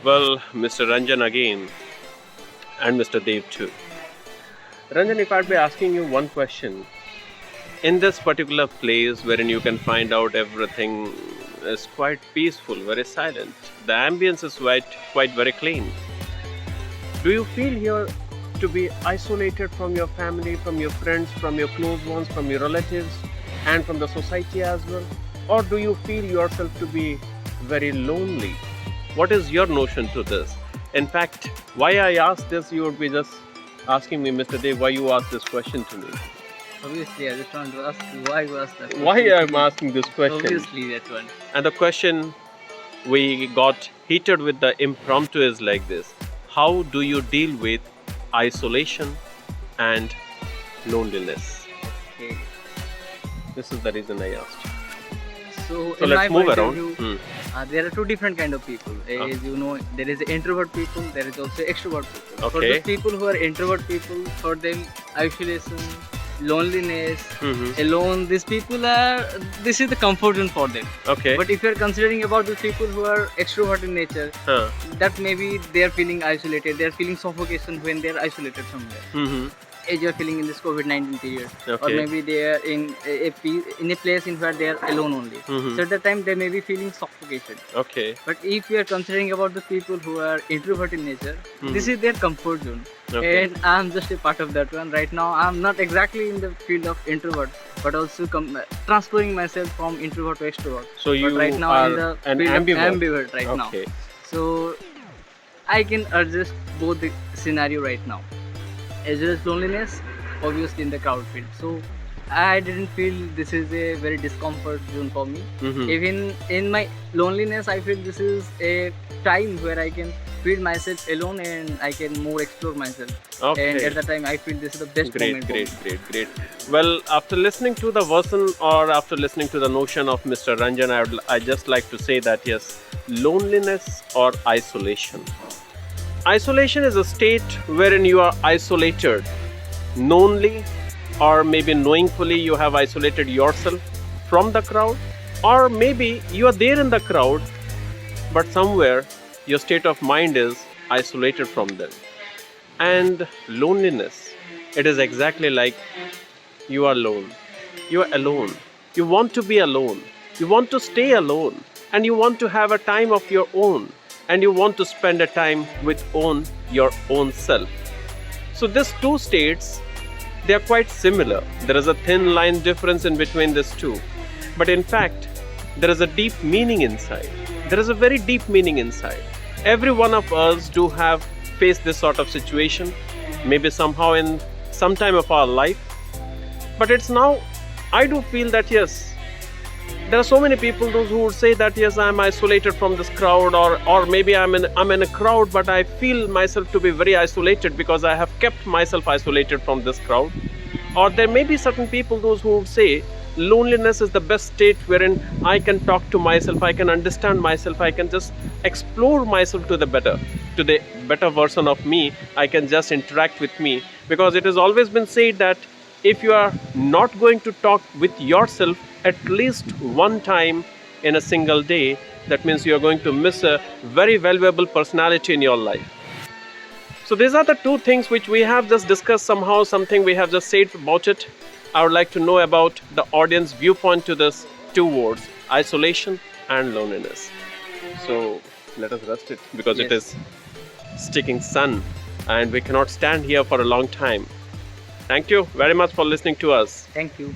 Well, Mr. Ranjan again, and Mr. Dev too. Ranjan, if I'd be asking you one question, in this particular place wherein you can find out everything is quite peaceful, very silent, the ambience is quite very clean. Do you feel here to be isolated from your family, from your friends, from your close ones, from your relatives, and from the society as well? Or do you feel yourself to be very lonely? What is your notion to this? In fact, why I asked this, you would be just asking me, Mr. Dev, why you asked this question to me? Obviously, I just want to ask you why you asked that question. Why I'm asking this question? Obviously, that one. And the question we got heated with the impromptu is like this: how do you deal with isolation and loneliness? Okay. This is the reason I asked. So So in let's my move point around. of view, there are two different kind of people. As you know, there is introvert people, there is also extrovert people. For Okay. those people who are introvert people, for them isolation, loneliness, alone, these people are, this is the comfort zone for them. Okay. But if you are considering about the people who are extrovert in nature, Huh. that maybe they are feeling isolated, they are feeling suffocation when they are isolated somewhere. Mm-hmm. As you are feeling in this COVID-19 period, or Okay. maybe they are in a place in where they are alone only. Mhm. So at that time they may be feeling suffocation. Okay. But if we are considering about the people who are introvert in nature, this is their comfort zone. Okay. And I'm just a part of that one. Right now I'm not exactly in the field of introvert, but also transferring myself from introvert to extrovert. So you but right now are in the an field ambivert. of ambivert right now. Okay. So I can adjust both the scenario right now, as well as loneliness, obviously in the crowd field. So I didn't feel this is a very discomfort zone for me. Mhm. Even in my loneliness, I feel this is a time where I can feel myself alone and I can more explore myself. Okay. And at that time, I feel this is the best moment for me. Great. Well, after listening to the version or after listening to the notion of Mr. Ranjan, I just like to say that yes, loneliness or isolation. Isolation is a state wherein you are isolated, knowingly or maybe knowingly you have isolated yourself from the crowd, or maybe you are there in the crowd, but somewhere your state of mind is isolated from them. And loneliness, it is exactly like you are alone. You are alone. You want to be alone. You want to stay alone. And you want to have a time of your own. And you want to spend a time with your own self. So these two states, they are quite similar. There is a thin line difference in between these two. But in fact, there is a deep meaning inside. There is a very deep meaning inside. Every one of us do have faced this sort of situation, maybe somehow in some time of our life. But it's now, I do feel that yes, there are so many people those who would say that yes, I'm isolated from this crowd, or maybe I'm in a crowd, but I feel myself to be very isolated because I have kept myself isolated from this crowd. Or there may be certain people those who would say loneliness is the best state wherein I can talk to myself, I can understand myself, I can just explore myself to the better version of me. I can just interact with me, because it has always been said that if you are not going to talk with yourself at least one time in a single day, that means you are going to miss a very valuable personality in your life. So these are the two things which we have just discussed somehow, something we have just said about it. I would like to know about the audience viewpoint to this two words, isolation and loneliness. So let us rest it, because it is sticking sun and we cannot stand here for a long time. Thank you very much for listening to us. Thank you.